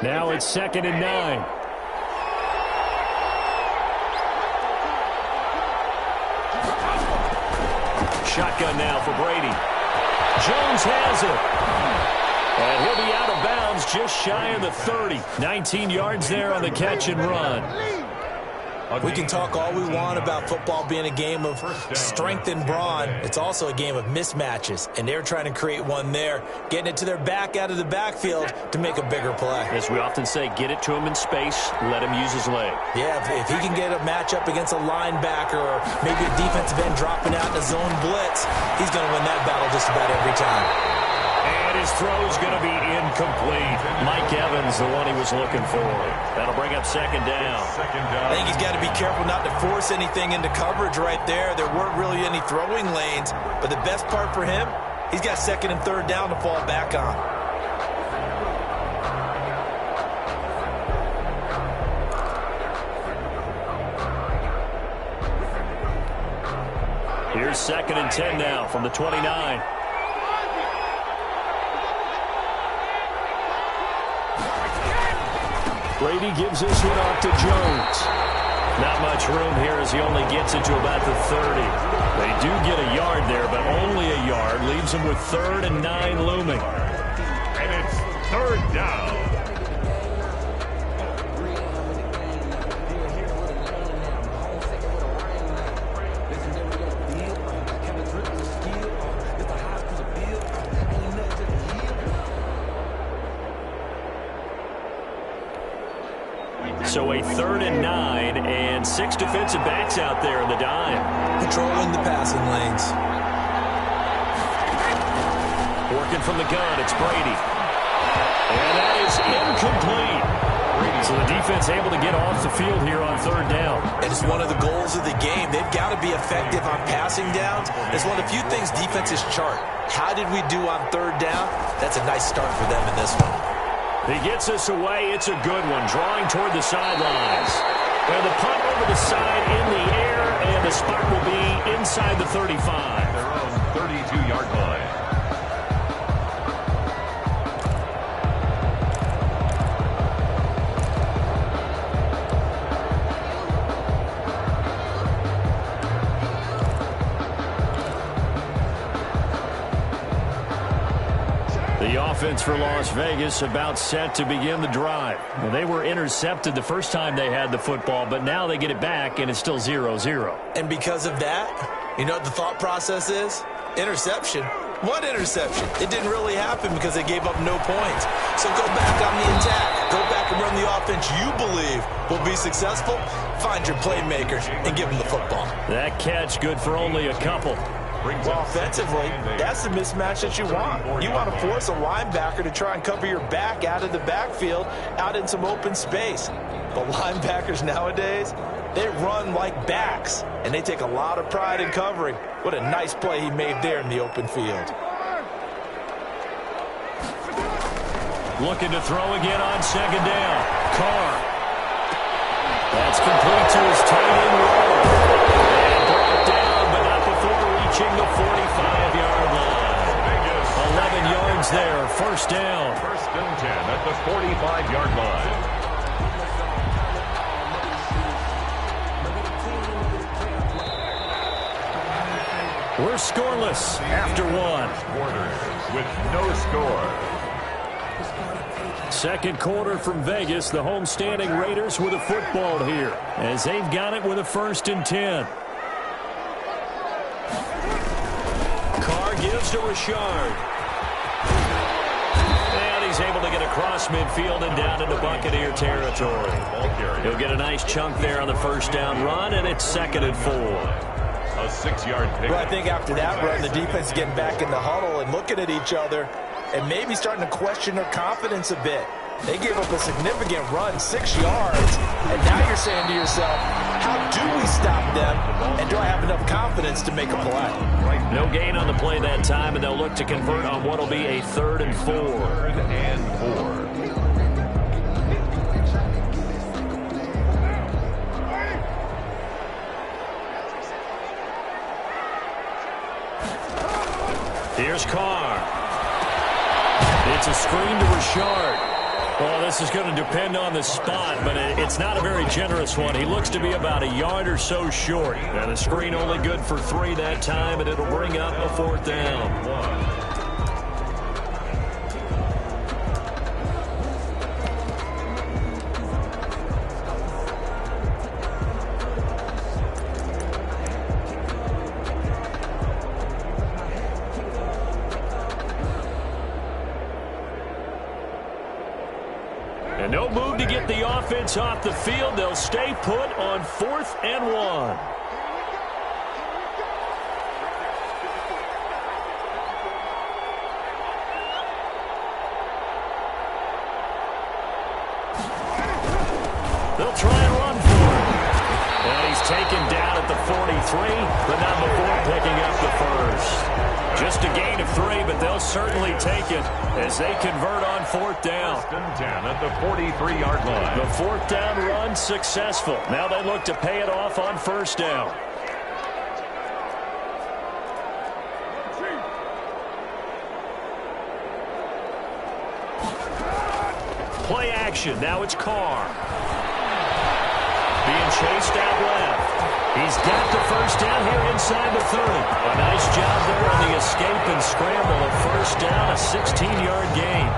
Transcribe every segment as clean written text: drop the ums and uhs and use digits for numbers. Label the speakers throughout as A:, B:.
A: Now it's 2nd and 9. Shotgun now for Brady. Jones has it. And he'll be out of bounds just shy of the 30. 19 yards there on the catch and run.
B: We can talk all we want about football being a game of strength and brawn. It's also a game of mismatches, and they're trying to create one there, getting it to their back out of the backfield to make a bigger play.
A: As we often say, get it to him in space, let him use his leg.
B: Yeah, if he can get a matchup against a linebacker or maybe a defensive end dropping out in a zone blitz, he's going to win that battle just about every time.
A: And his throw's going to be incomplete. Mike Evans, the one he was looking for. That'll bring up 2nd down.
B: I think he's got to be careful not to force anything into coverage right there. There weren't really any throwing lanes, but the best part for him, he's got 2nd and 3rd down to fall back on.
A: Here's 2nd and 10 now from the 29. Brady gives this one off to Jones. Not much room here as he only gets it to about the 30. They do get a yard there, but only a yard. Leaves him with 3rd and 9 looming.
C: And it's 3rd down.
A: So a 3rd and 9 and 6 defensive backs out there in the dime.
B: Patrolling the passing lanes.
A: Working from the gun, it's Brady. And that is incomplete. So the defense able to get off the field here on 3rd down.
B: And it's one of the goals of the game. They've got to be effective on passing downs. It's one of the few things defenses chart. How did we do on 3rd down? That's a nice start for them in this one.
A: He gets us away. It's a good one. Drawing toward the sidelines. Well, the punt over the side in the air, and the spot will be inside the 35.
C: Their own 32-yard line.
A: The offense for Las Vegas about set to begin the drive. Well, they were intercepted the first time they had the football, but now they get it back, and it's still 0-0.
B: And because of that, you know what the thought process is? Interception. What interception? It didn't really happen because they gave up no points. So go back on the attack. Go back and run the offense you believe will be successful. Find your playmakers and give them the football.
A: That catch good for only a couple.
B: Well, offensively, that's the mismatch that you want. You want to force a linebacker to try and cover your back out of the backfield, out in some open space. But linebackers nowadays, they run like backs, and they take a lot of pride in covering. What a nice play he made there in the open field.
A: Looking to throw again on 2nd down. Carr. That's complete to his tight end Waller. And brought down, but not before reaching the 45-yard line. 11 yards there, 1st down.
C: 1st and 10 at the 45-yard line.
A: We're scoreless after 1.
C: Quarters with no score.
A: 2nd quarter from Vegas. The homestanding Raiders with a football here as they've got it with a 1st and 10. Carr gives to Richard. And he's able to get across midfield and down into Buccaneer territory. He'll get a nice chunk there on the 1st down run, and it's 2nd and 4.
C: A 6-yard pick.
B: Well, I think after that run, the defense is getting back in the huddle and looking at each other and maybe starting to question their confidence a bit. They gave up a significant run, 6 yards, and now you're saying to yourself, how do we stop them, and do I have enough confidence to make a play?
A: No gain on the play that time, and they'll look to convert on what will be a 3rd and 4.
C: 3rd and 4.
A: Here's Carr. It's a screen to Richard. Well, this is going to depend on the spot, but it's not a very generous one. He looks to be about a yard or so short. And the screen only good for 3 that time, and it'll bring up a 4th down. And no move to get the offense off the field. They'll stay put on 4th and 1. They'll try and run for it. And he's taken down at the 43, but not before picking up the first. Just a gain of 3, but they'll certainly take it as they convert on 4th down.
C: 10 at the 43-yard line.
A: The 4th down run successful. Now they look to pay it off on 1st down. Play action. Now it's Carr. Being chased out left. He's got the 1st down here inside the 30. A nice job there on the escape and scramble. A 1st down, a 16-yard gain.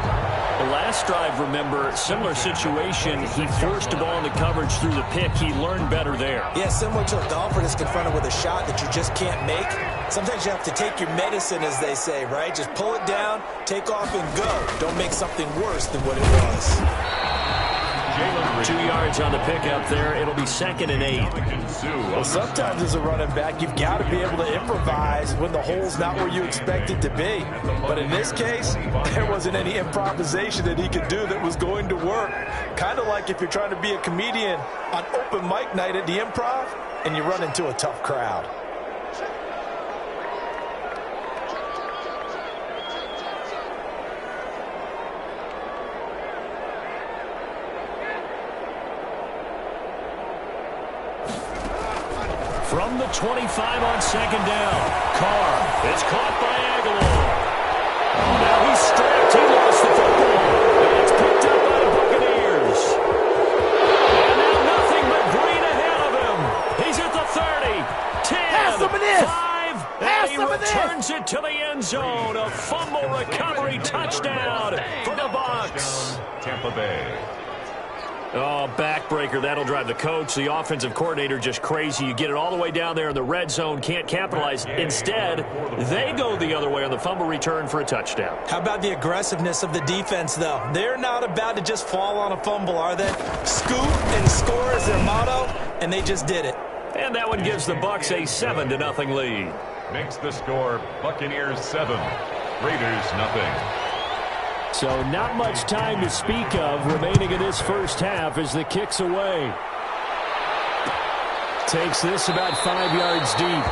A: The last drive, remember, similar situation. He forced the ball into coverage through the pick. He learned better there.
B: Yeah, similar to a golfer that's confronted with a shot that you just can't make. Sometimes you have to take your medicine, as they say, right? Just pull it down, take off, and go. Don't make something worse than what it was.
A: 2 yards on the pickup there. It'll be 2nd and 8.
B: Well, sometimes as a running back, you've got to be able to improvise when the hole's not where you expect it to be. But in this case, there wasn't any improvisation that he could do that was going to work. Kind of like if you're trying to be a comedian on open mic night at the Improv and you run into a tough crowd.
A: From the 25 on 2nd down. Carr is caught by Aguilar. Now he's strapped. He lost the football. And it's picked up by the Buccaneers. And now nothing but green ahead of him. He's at the 30, 10, 5, and he returns it to the end zone. A fumble recovery touchdown for the Bucs.
C: Tampa Bay.
A: Oh, backbreaker. That'll drive the coach, the offensive coordinator, just crazy. You get it all the way down there in the red zone, can't capitalize. Instead, they go the other way on the fumble return for a touchdown.
B: How about the aggressiveness of the defense, though? They're not about to just fall on a fumble, are they? Scoop and score is their motto, and they just did it.
A: And that one gives the Bucs a 7-0 lead.
C: Makes the score Buccaneers 7, Raiders nothing.
A: So not much time to speak of remaining in this first half as the kick's away. Takes this about 5 yards deep.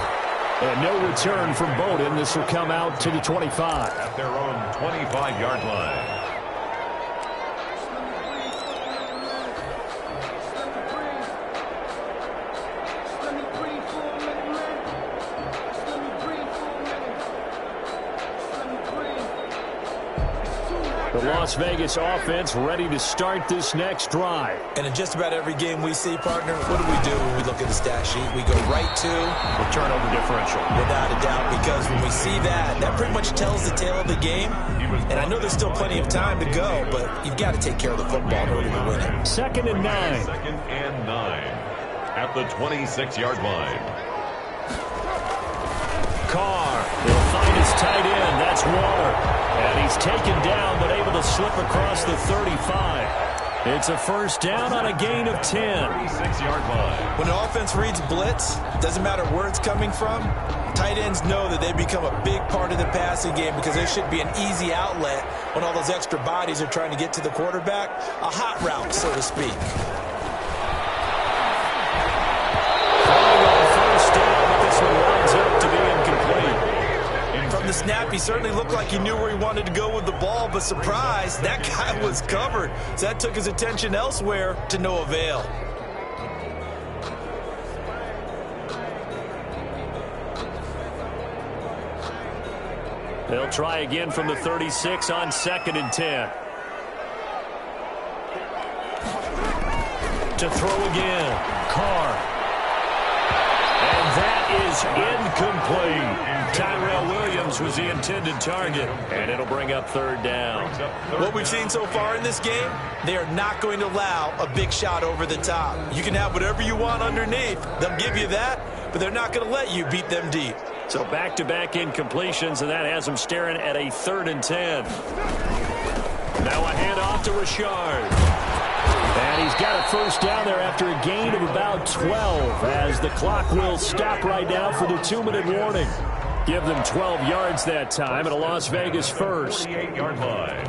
A: And no return from Bowden. This will come out to the 25.
C: At their own 25-yard line.
A: The Las Vegas offense ready to start this next drive.
B: And in just about every game we see, partner, what do when we look at the stat sheet? We go right to
A: the turnover differential.
B: Without a doubt, because when we see that, that pretty much tells the tale of the game. And I know there's still plenty of time to go, but you've got to take care of the football in order to win it.
A: 2nd and 9.
C: 2nd and 9 at the 26-yard line.
A: Carr, he'll find his tight end. That's Waller. And he's taken down, but able to slip across the 35. It's a 1st down on a gain of 10.
C: 36-yard line.
B: When an offense reads blitz, doesn't matter where it's coming from, tight ends know that they become a big part of the passing game because there should be an easy outlet when all those extra bodies are trying to get to the quarterback. A hot route, so to speak.
A: First down, but this one winds up to be incomplete.
B: From the snap, he certainly looked like he knew where he wanted to go with the ball, but surprise, that guy was covered. So that took his attention elsewhere to no avail.
A: They'll try again from the 36 on 2nd and 10. To throw again. Carr. And that is incomplete. Tyrell Williams was the intended target, and it'll bring up third down.
B: What we've seen so far in this game, they are not going to allow a big shot over the top. You can have whatever you want underneath. They'll give you that, but they're not going to let you beat them deep.
A: So back-to-back incompletions, and that has them staring at a 3rd and 10. Now a handoff to Richard. And he's got a first down there after a gain of about 12 as the clock will stop right now for the 2-minute warning. Give them 12 yards that time and a Las Vegas first.
C: 48-yard line.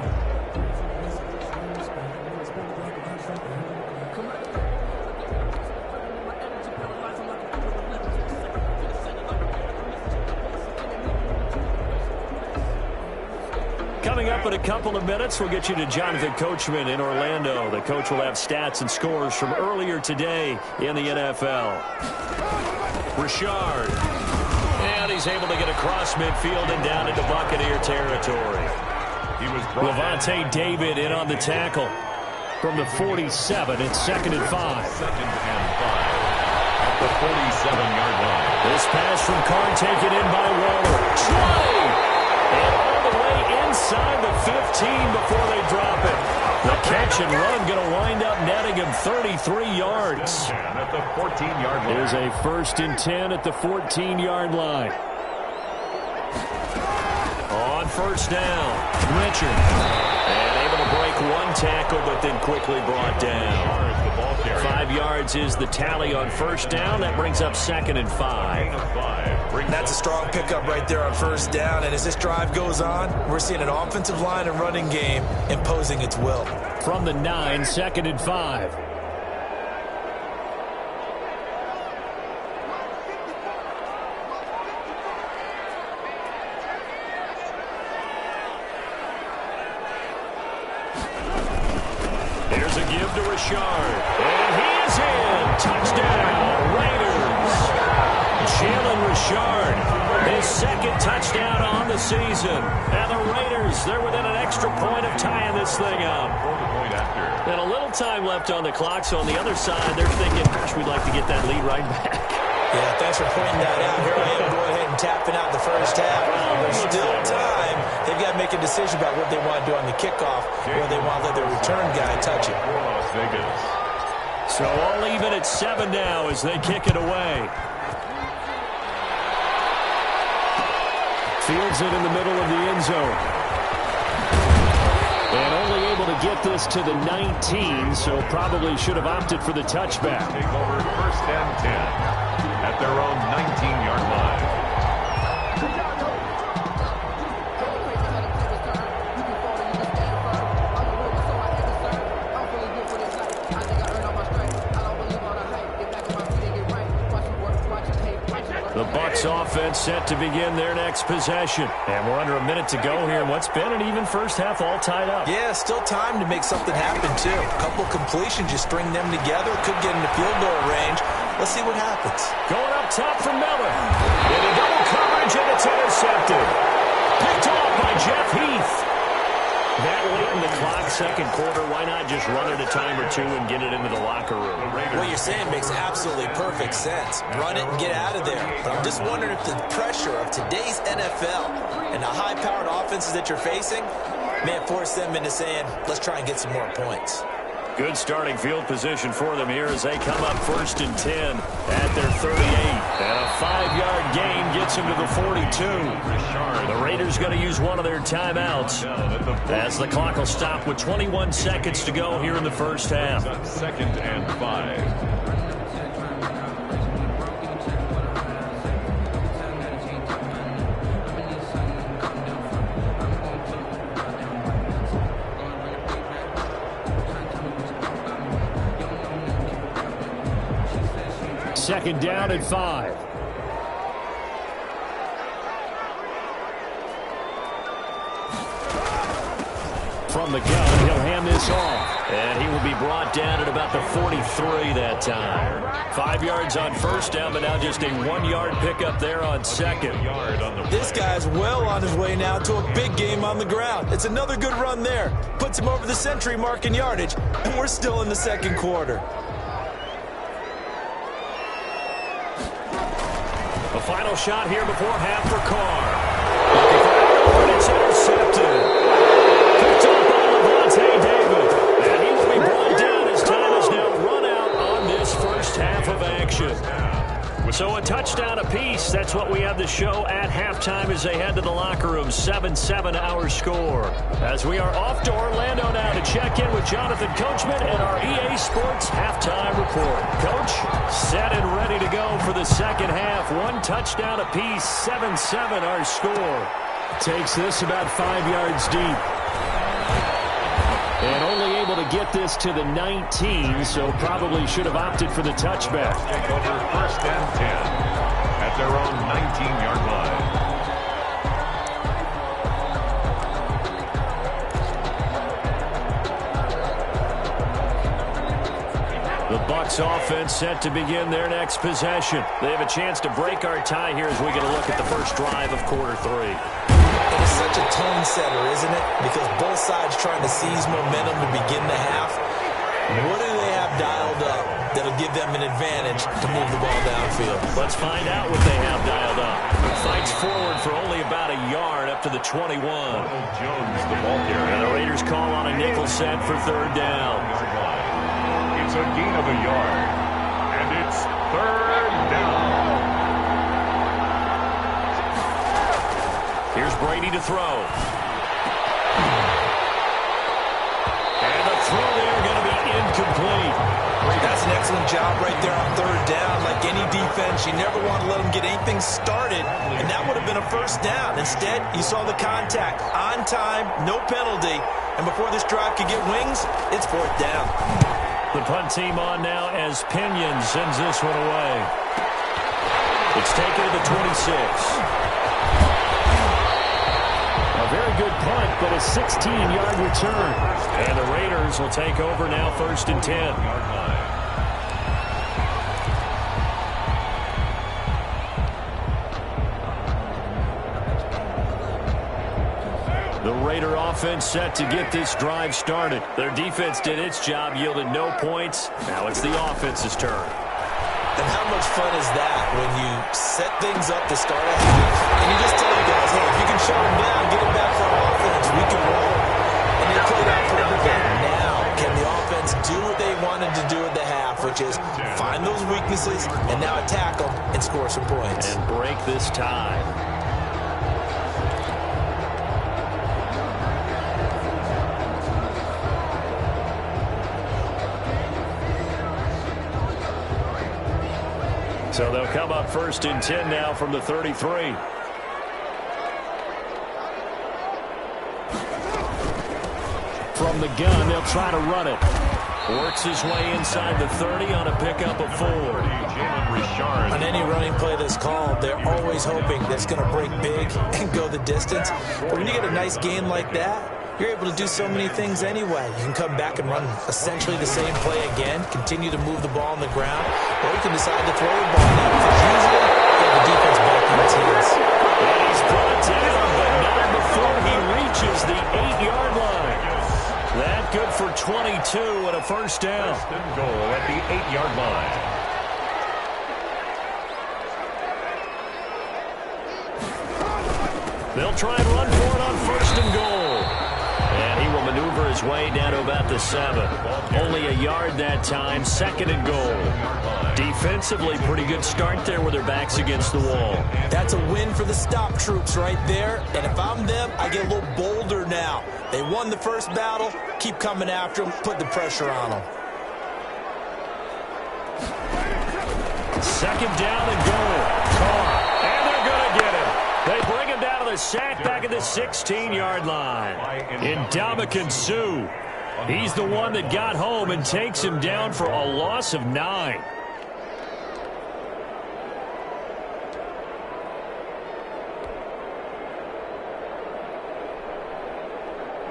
A: Coming up in a couple of minutes, we'll get you to Jonathan Coachman in Orlando. The coach will have stats and scores from earlier today in the NFL. Richard. And he's able to get across midfield and down into Buccaneer territory. Levante David in on the tackle from the 47. It's 2nd and 5.
C: 2nd and 5 at the 47-yard line.
A: This pass from Carr taken in by Waller. Try! And all the way inside the 15 before they drop it. The catch and run going to wind up netting him 33 yards.
C: At the 14-yard line.
A: There's a 1st and 10 at the 14-yard line. On first down, Richard. And able to break one tackle, but then quickly brought down. 5 yards is the tally on first down. That brings up 2nd and 5.
B: That's a strong pickup right there on first down. And as this drive goes on, we're seeing an offensive line and running game imposing its will.
A: From the 9, 2nd and 5. Here's a give to Richard. And he is in. Touchdown, Raiders. Jalen Richard, his 2nd touchdown on the season. And the Raiders, they're within an extra point of tying this thing up. And a little time left on the clock, so on the other side, they're thinking, gosh, we'd like to get that lead right back.
B: Yeah, thanks for pointing that out. Here I am going ahead and tapping out the first half. There's still time. They've got to make a decision about what they want to do on the kickoff, or they want to let their return guy touch it.
C: Las Vegas.
A: So all even at 7 now as they kick it away. Fields it in the middle of the end zone. And only able to get this to the 19, so probably should have opted for the touchback.
C: Take over 1st and 10 at their own 19-yard line.
A: The Bucs offense set to begin their next possession. And we're under a minute to go here in what's been an even first half all tied up.
B: Yeah, still time to make something happen, too. A couple completions, just string them together. Could get into field goal range. Let's see what happens.
A: Going up top for Miller. Into double coverage, and it's intercepted. Picked off by Jeff Heath. That late in the clock, 2nd quarter, why not just run it a time or two and get it into the locker room?
B: What you're saying makes absolutely perfect sense. Run it and get out of there. But I'm just wondering if the pressure of today's NFL and the high-powered offenses that you're facing may force them into saying, let's try and get some more points.
A: Good starting field position for them here as they come up 1st and 10 at their 38. And a 5-yard gain gets them to the 42. The Raiders going to use one of their timeouts as the clock will stop with 21 seconds to go here in the first half.
C: 2nd and 5.
A: Second down and 5. From the gun, he'll hand this off. And he will be brought down at about the 43 that time. 5 yards on first down, but now just a 1-yard pickup there on second.
B: This guy's well on his way now to a big game on the ground. It's another good run there. Puts him over the century mark in yardage, and we're still in the 2nd quarter.
A: final shot here before half for Carr. Looking for it, but it's intercepted. Picked up by Levante David. And he will be brought down as time is now run out on this first half of action. So a touchdown apiece. That's what we have to show at halftime as they head to the locker room. 7-7 our score. As we are off to Orlando now to check in with Jonathan Coachman and our EA Sports halftime report. Coach, set and ready to go for the second half. One touchdown apiece. 7-7 our score. Takes this about 5 yards deep. And only able to get this to the 19, so probably should have opted for the touchback.
C: Take over first and 10 at their own 19-yard line.
A: The Bucs offense set to begin their next possession. They have a chance to break our tie here as we get a look at the first drive of quarter 3.
B: It is such a tone setter, isn't it? Because both sides trying to seize momentum to begin the half. What do they have dialed up that'll give them an advantage to move the ball downfield?
A: Let's find out what they have dialed up. Fights forward for only about a yard up to the 21.
C: Jones, the ball carrier.
A: And the Raiders call on a nickel set for third down.
C: It's a gain of a yard. And it's third down.
A: Here's Brady to throw. And the throw there going to be incomplete.
B: That's an excellent job right there on third down. Like any defense, you never want to let them get anything started, and that would have been a first down. Instead, you saw the contact on time, no penalty, and before this drive could get wings, it's fourth down.
A: The punt team on now as Pinion sends this one away. It's taken to the 26. A very good punt, but a 16-yard return. And the Raiders will take over now first and 10. The Raider offense set to get this drive started. Their defense did its job, yielded no points. Now it's the offense's turn.
B: And how much fun is that when you set things up to start a half, and you just tell your guys, hey, if you can shut them down, get it back to our offense, we can roll. And they played out perfectly. Now, can the offense do what they wanted to do at the half, which is find those weaknesses and now attack them and score some points.
A: And break this tie. So they'll come up first and 10 now from the 33. From the gun, they'll try to run it. Works his way inside the 30 on a pickup of 4.
B: On any running play that's called, they're always hoping that it's going to break big and go the distance. But when you get a nice game like that, you're able to do so many things anyway. You can come back and run essentially the same play again, continue to move the ball on the ground, or you can decide to throw the ball now, because usually you have the defense back on its heels.
A: And he's brought down, but not before he reaches the 8-yard line. That good for 22 and a first down.
C: First and goal at the 8-yard line.
A: They'll try and run for it on first and goal. And he will maneuver his way down to about the 7. Only a yard that time, second and goal. Defensively, pretty good start there with their backs against the wall.
B: That's a win for the stop troops right there. And if I'm them, I get a little bolder now. They won the first battle. Keep coming after them. Put the pressure on them.
A: Second down and goal. Carr. And they're going to get him. They bring him down to the sack back at the 16-yard line. Ndamukong Suh. He's the one that got home and takes him down for a loss of 9.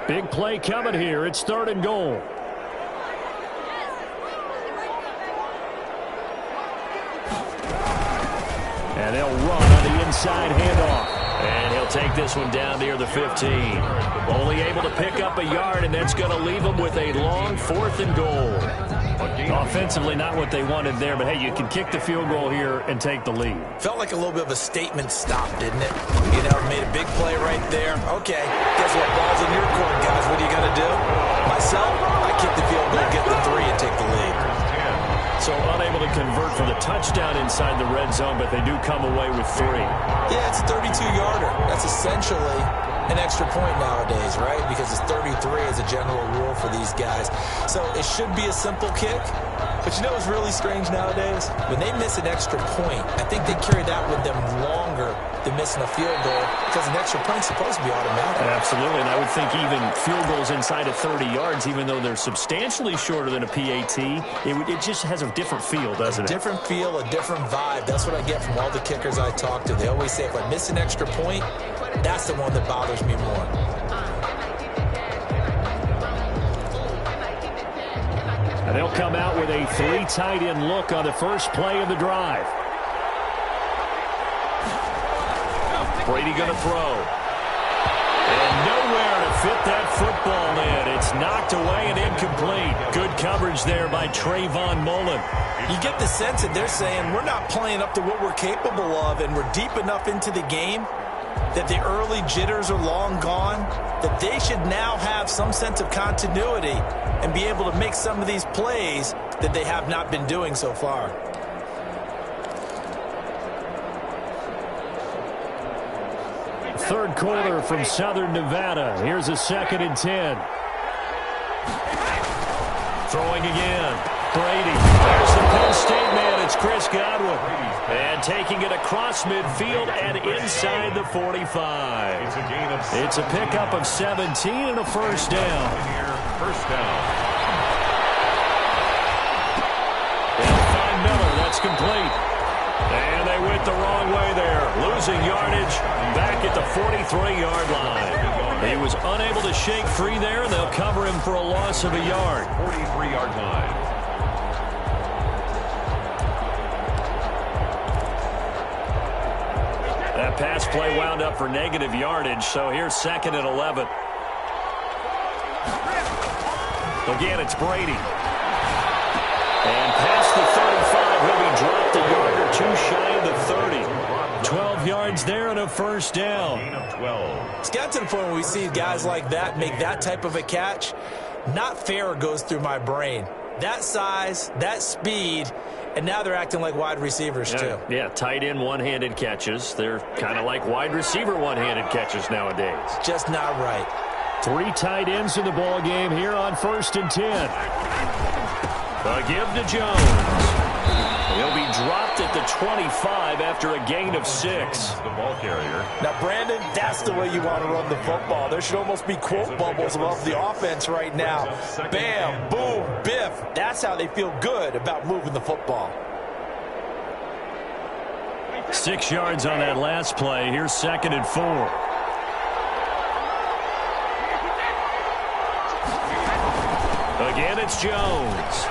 A: Big play coming here. It's third and goal. And they'll run on the inside handoff. And he'll They'll take this one down near the 15. Only able to pick up a yard, and that's going to leave them with a long 4th and goal. Offensively, not what they wanted there, but hey, you can kick the field goal here and take the lead.
B: Felt like a little bit of a statement stop, didn't it? You know, made a big play right there. Okay, guess what? Ball's in your court, guys. What are you going to do? Myself, I kick the field goal, get the 3, and take the lead.
A: So unable to convert for the touchdown inside the red zone, but they do come away with 3.
B: Yeah, it's a 32-yarder. That's essentially an extra point nowadays, right? Because it's 33 as a general rule for these guys. So it should be a simple kick. But you know what's really strange nowadays? When they miss an extra point, I think they carry that with them longer than missing a field goal because an extra point's supposed to be automatic.
A: Absolutely, and I would think even field goals inside of 30 yards, even though they're substantially shorter than a PAT, it just has a different feel, doesn't it?
B: A different feel, a different vibe. That's what I get from all the kickers I talk to. They always say if I miss an extra point, that's the one that bothers me more.
A: And they'll come out with a 3 tight end look on the first play of the drive. Brady going to throw. And nowhere to fit that football in. It's knocked away and incomplete. Good coverage there by Trayvon Mullen.
B: You get the sense that they're saying we're not playing up to what we're capable of, and we're deep enough into the game that the early jitters are long gone, that they should now have some sense of continuity and be able to make some of these plays that they have not been doing so far.
A: Third quarter from Southern Nevada. Here's a 2nd and 10. Throwing again. Brady. There's the Penn State man. It's Chris Godwin. And taking it across midfield and inside the 45. It's a pickup of 17 and a first down. They'll find Miller. That's complete. And they went the wrong way there. Losing yardage back at the 43-yard line. He was unable to shake free there, and they'll cover him for a loss of a yard.
C: 43-yard line.
A: That pass play wound up for negative yardage, so here's 2nd and 11. Again, it's Brady. And past the 35, he'll be dropped a yard or 2 shy of the 30. 12 yards there and a first down.
B: It's got to the point where we see guys like that make that type of a catch. Not fair goes through my brain. That size, that speed, and now they're acting like wide receivers too.
A: Yeah, tight end one-handed catches. They're kind of like wide receiver one-handed catches nowadays.
B: Just not right.
A: 3 tight ends in the ball game here on 1st and 10. A give to Jones. He'll be dropped at the 25 after a gain of 6.
C: The ball carrier.
B: Now, Brandon, that's the way you want to run the football. There should almost be quote bubbles above the offense right now. Bam, boom, biff. That's how they feel good about moving the football.
A: 6 yards on that last play. Here's 2nd and 4. Again, it's Jones.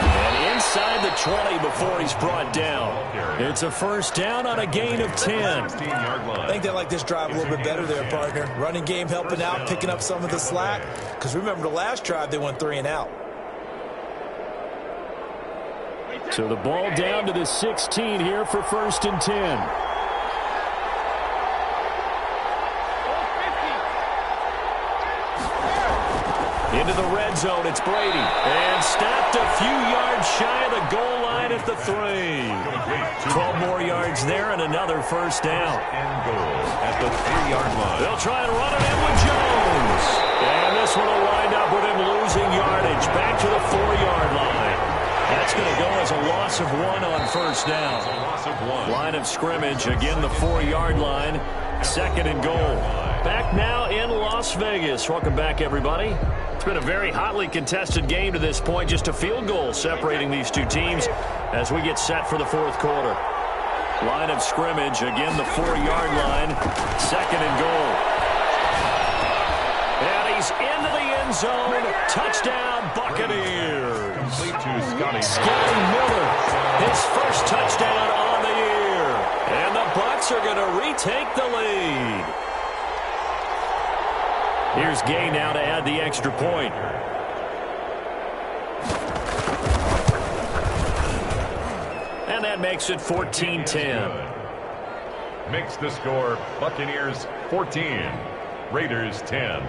A: And inside the 20 before he's brought down. It's a first down on a gain of 10.
B: I think they like this drive a little bit better there, partner. Running game helping out, picking up some of the slack. Because remember, the last drive, they went 3 and out.
A: So the ball down to the 16 here for 1st and 10. Into the red zone, it's Brady. And stopped a few yards shy of the goal line at the 3. 12 more yards there and another first down.
C: And goal at the 3-yard line.
A: They'll try and run it in with Jones. And this one will wind up with him losing yardage back to the 4-yard line. That's going to go as a loss of 1 on first down. Line of scrimmage, again the 4-yard line. 2nd and goal. Back now in Las Vegas. Welcome back, everybody. It's been a very hotly contested game to this point. Just a field goal separating these two teams as we get set for the 4th quarter. Line of scrimmage, again the 4-yard line. 2nd and goal. And he's into the end zone. Touchdown, Buccaneers.
C: Complete to
A: Scotty Miller, his first touchdown on the year. And the Bucs Bucks are going to retake the lead. Here's Gay now to add the extra point. And that makes it 14-10.
C: Makes the score Buccaneers 14, Raiders 10.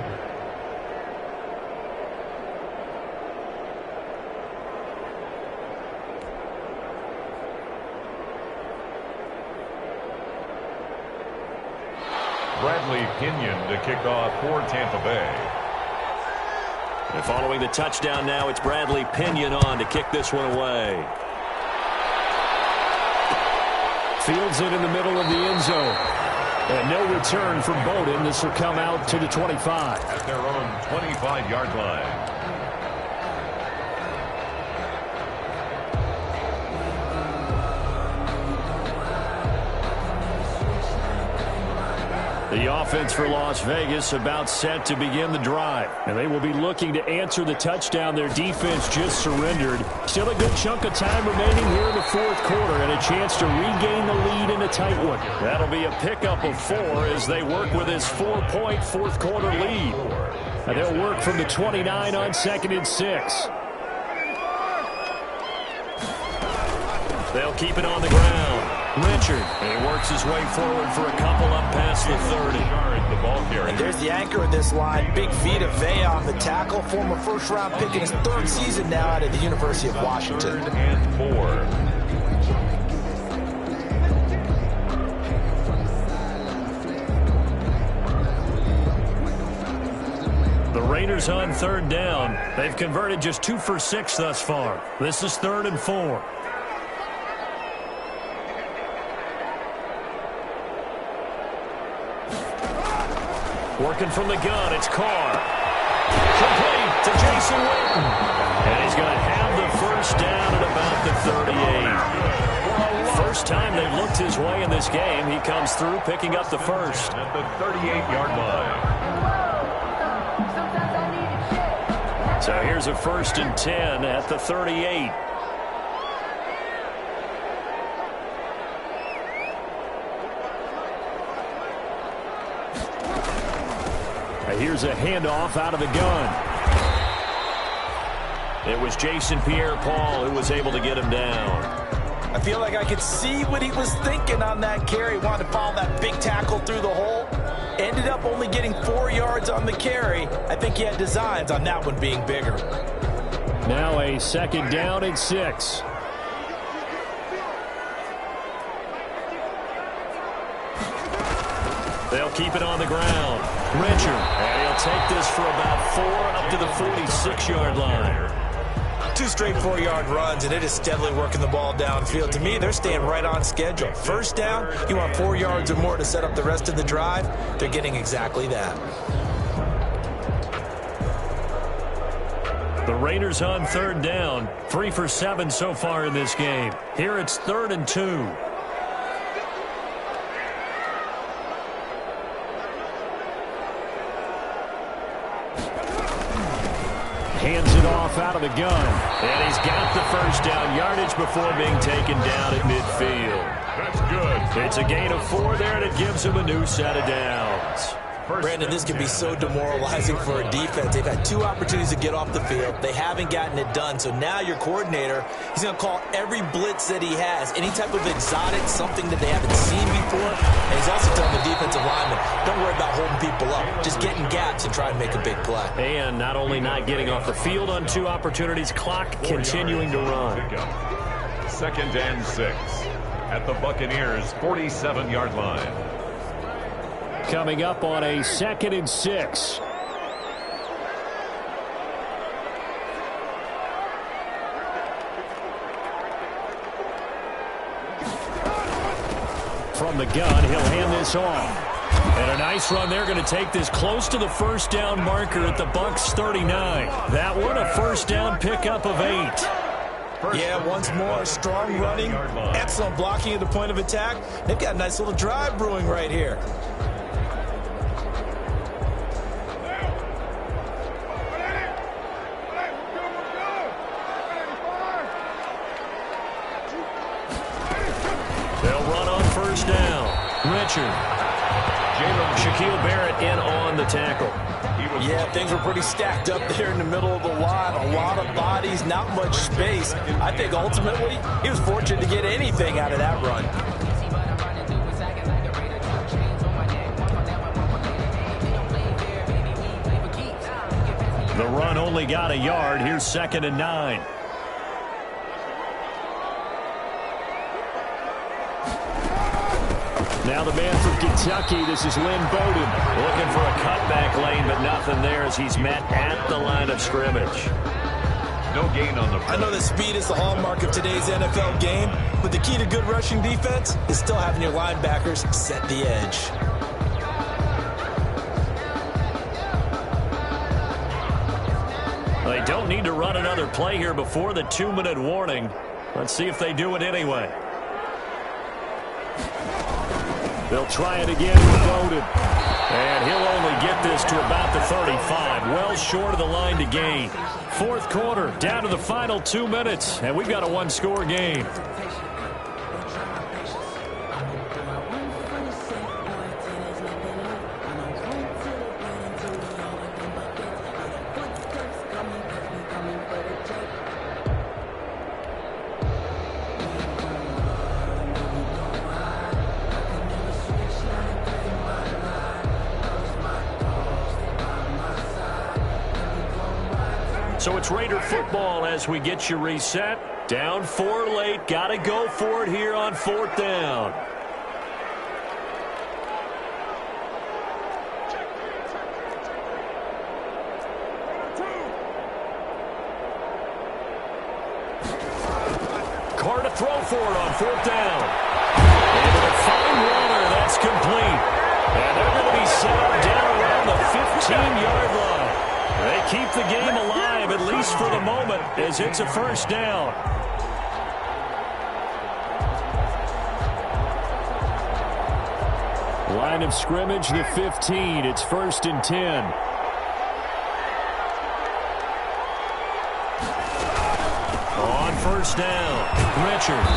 C: Bradley Pinion to kick off for Tampa Bay.
A: And following the touchdown now, it's Bradley Pinion on to kick this one away.
D: Fields it in the middle of the end zone. And no return from Bowden. This will come out to the 25.
C: At their own 25-yard line.
D: The offense for Las Vegas about set to begin the drive. And they will be looking to answer the touchdown their defense just surrendered. Still a good chunk of time remaining here in the fourth quarter and a chance to regain the lead in a tight one.
A: That'll be a pickup of 4 as they work with this 4-point fourth quarter lead.
D: And they'll work from the 29 on 2nd and 6.
A: They'll keep it on the ground. Richard, and he works his way forward for a couple up past the 30.
C: The ball carrier.
B: And there's the anchor of this line, Big Vita Vea on the tackle, former first-round pick in his 3rd season now out of the University of Washington.
C: 3rd and 4.
D: The Raiders on 3rd down. They've converted just 2 for 6 thus far. This is 3rd and 4.
A: Working from the gun, it's Carr. Complete to Jason Witten. And he's going to have the first down at about the 38. First time they've looked his way in this game. He comes through picking up the first.
C: At the 38-yard line.
A: So here's a 1st and 10 at the 38.
D: Here's a handoff out of the gun.
A: It was Jason Pierre-Paul who was able to get him down.
B: I feel like I could see what he was thinking on that carry. Wanted to follow that big tackle through the hole. Ended up only getting 4 yards on the carry. I think he had designs on that one being bigger.
D: Now a 2nd down and 6.
A: They'll keep it on the ground. Richard, and he'll take this for about 4 up to the 46-yard line.
B: 2 straight 4-yard runs, and it is steadily working the ball downfield. To me, they're staying right on schedule. First down, you want 4 yards or more to set up the rest of the drive. They're getting exactly that.
D: The Raiders on 3rd down. 3 for 7 so far in this game. Here it's 3rd and 2. Hands it off out of the gun.
A: And he's got the first down yardage before being taken down at midfield.
C: That's good.
A: It's a gain of 4 there, and it gives him a new set of downs.
B: Brandon, this can be so demoralizing for a defense. They've had 2 opportunities to get off the field. They haven't gotten it done. So now your coordinator, he's going to call every blitz that he has, any type of exotic, something that they haven't seen before. And he's also telling the defensive lineman, don't worry about holding people up. Just get in gaps and try and make a big play.
A: And not only not getting off the field on 2 opportunities, clock continuing to run.
C: 2nd and 6 at the Buccaneers' 47-yard line.
D: Coming up on a 2nd and 6. From the gun, he'll hand this off. And a nice run there, going to take this close to the first down marker at the Bucs 39. That one a first down pickup of 8.
B: Yeah, once more, strong running, excellent blocking at the point of attack. They've got a nice little drive brewing right here.
A: They'll run on first down. Richard. Shaquille Barrett in on the tackle.
B: Yeah, things were pretty stacked up there in the middle of the line. A lot of bodies, not much space. I think ultimately he was fortunate to get anything out of that run.
D: The run only got a yard. Here's 2nd and 9. Now the man from Kentucky, this is Lynn Bowden.
A: Looking for a cutback lane, but nothing there as he's met at the line of scrimmage.
C: No gain on the
B: I know that speed is the hallmark of today's NFL game, but the key to good rushing defense is still having your linebackers set the edge.
A: They don't need to run another play here before the 2-minute warning. Let's see if they do it anyway.
D: They'll try it again with Bowden.
A: And he'll only get this to about the 35. Well short of the line to gain. 4th quarter, down to the final 2 minutes. And we've got a one-score game. So it's Raider football as we get you reset. Down 4 late. Got to go for it here on 4th down. Carr to throw for it on 4th down. Able to find Waller. That's complete. And they're going to be set up down around the 15-yard line. They keep the game alive, at least for the moment, as it's a 1st down.
D: Line of scrimmage, the 15. It's 1st and 10.
A: On 1st down, Richard.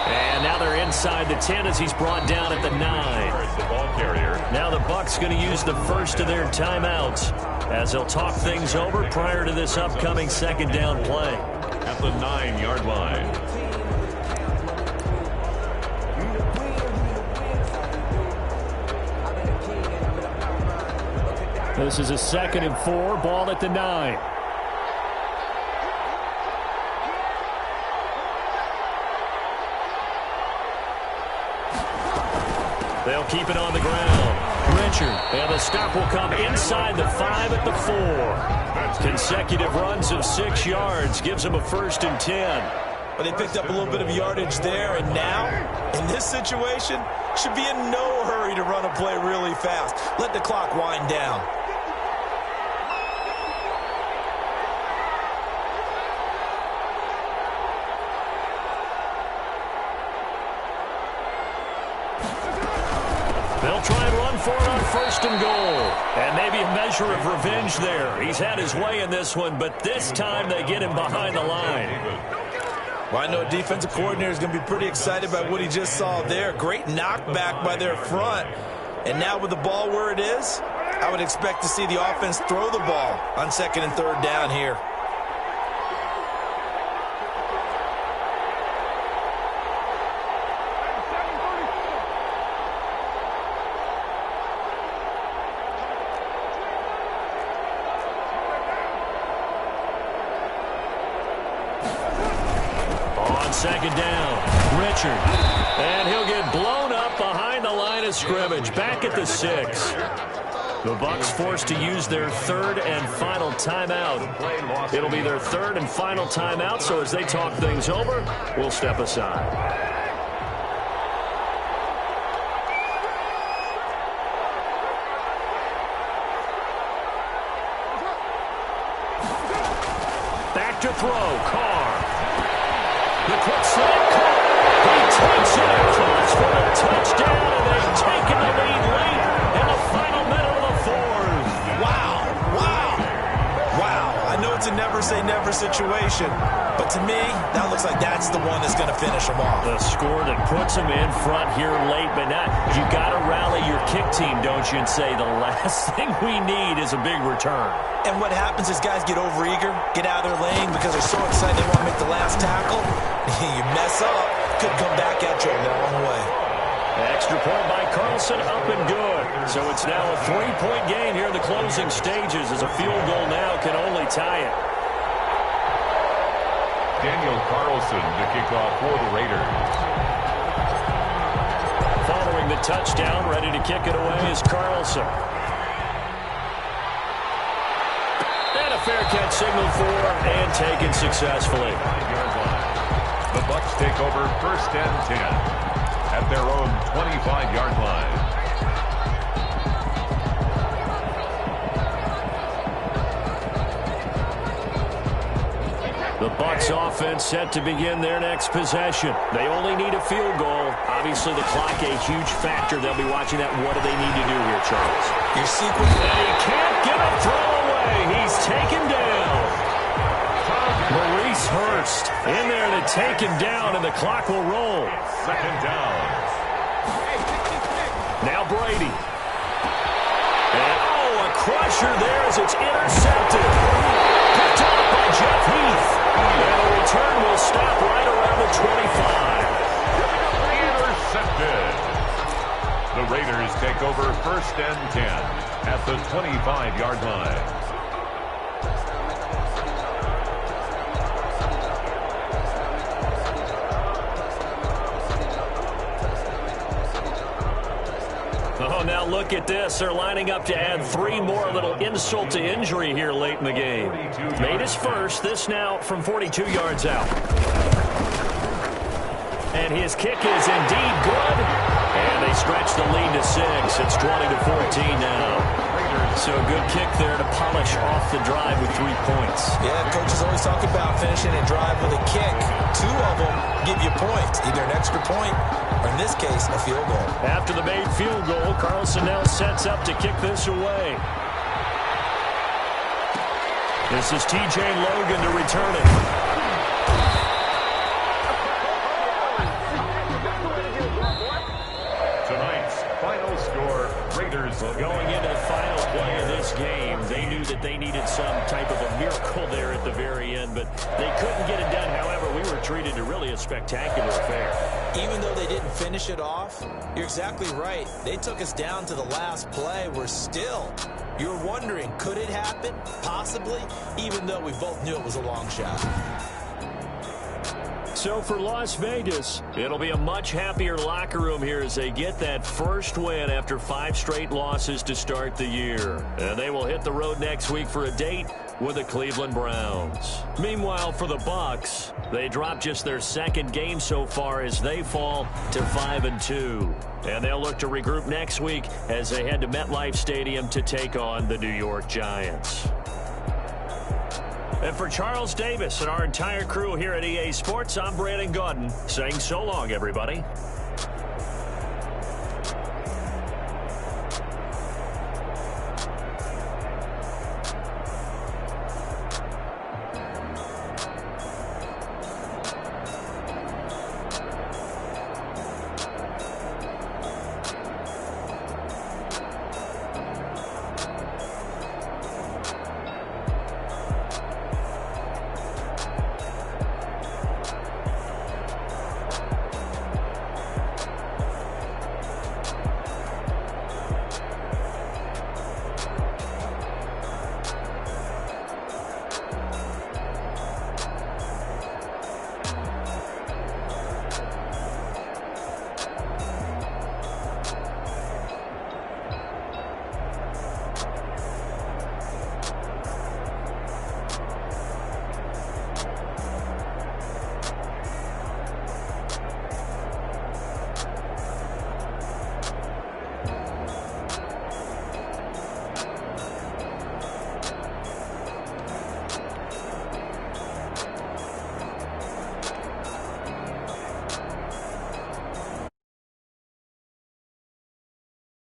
A: And now they're inside the 10 as he's brought down at the 9.
C: The ball carrier.
A: Now the Bucs going to use the first of their timeouts as they'll talk things over prior to this upcoming 2nd down play.
C: At the 9-yard line.
D: This is a 2nd and 4. Ball at the 9.
A: They'll keep it on the ground. Richard, and the stop will come inside the 5 at the 4. Consecutive runs of 6 yards gives them a 1st and 10.
B: But they picked up a little bit of yardage there, and now, in this situation, should be in no hurry to run a play really fast. Let the clock wind down.
A: They'll try and run for it on 1st and goal. And maybe a measure of revenge there. He's had his way in this one, but this time they get him behind the line.
B: Well, I know a defensive coordinator is going to be pretty excited by what he just saw there. Great knockback by their front. And now with the ball where it is, I would expect to see the offense throw the ball on 2nd and 3rd down here.
A: On 2nd down, Richard. And he'll get blown up behind the line of scrimmage. Back at the 6. The Bucs forced to use their 3rd and final timeout. It'll be their 3rd and final timeout, so as they talk things over, we'll step aside. Back to throw, Carr. The quick slant, Carr. He takes it across for a touchdown, and they've taken the lead late in the final minute of the 4th.
B: Wow. I know it's a never never situation. But to me, that looks like that's the one that's going to finish them off.
D: The score that puts them in front here late, but not. You got to rally your kick team, don't you, and say the last thing we need is a big return.
B: And what happens is guys get overeager, get out of their lane because they're so excited they want to make the last tackle. You mess up, could come back at you a long way.
D: Extra point by Carlson, up and good. So it's now a 3-point game here in the closing stages as a field goal now can only tie it.
C: Daniel Carlson to kick off for the Raiders.
D: Following the touchdown, ready to kick it away is Carlson. And a fair catch signaled for and taken successfully.
C: The Bucs take over 1st and 10. At their own 25-yard line.
D: The Bucs offense set to begin their next possession. They only need a field goal. Obviously, the clock a huge factor. They'll be watching that. What do they need to do here, Charles?
B: Your sequence.
D: And he can't get a throw away. He's taken down. Maurice Hurst in there to take him down, and the clock will roll.
C: 2nd down.
D: Now Brady. And, a crusher there as it's intercepted. Picked up by Jeff Heath. And the return will stop right around the 25.
C: Intercepted. The Raiders take over 1st and 10 at the 25-yard line.
D: Oh, now look at this. They're lining up to add 3 more. A little insult to injury here late in the game. Made his first. This now from 42 yards out. And his kick is indeed good. And they stretch the lead to 6. It's 20-14 now. So a good kick there to polish off the drive with 3 points.
B: Yeah, coaches always talk about finishing a drive with a kick. 2 of them give you points, either an extra point or, in this case, a field goal.
D: After the made field goal, Carlson now sets up to kick this away. This is T.J. Logan to return it.
C: Tonight's final score, Raiders.
D: Going into the final play of this game, they knew that they needed some type of a miracle there at the very end, but they couldn't get it done. However, we were treated to really a spectacular affair.
B: Even though they didn't finish it off, you're exactly right. They took us down to the last play. You're wondering, could it happen? Possibly, even though we both knew it was a long shot.
D: So for Las Vegas, it'll be a much happier locker room here as they get that first win after 5 straight losses to start the year. And they will hit the road next week for a date with the Cleveland Browns. Meanwhile, for the Bucs, they dropped just their 2nd game so far as they fall to 5-2. And they'll look to regroup next week as they head to MetLife Stadium to take on the New York Giants. And for Charles Davis and our entire crew here at EA Sports, I'm Brandon Gaudin saying so long, everybody.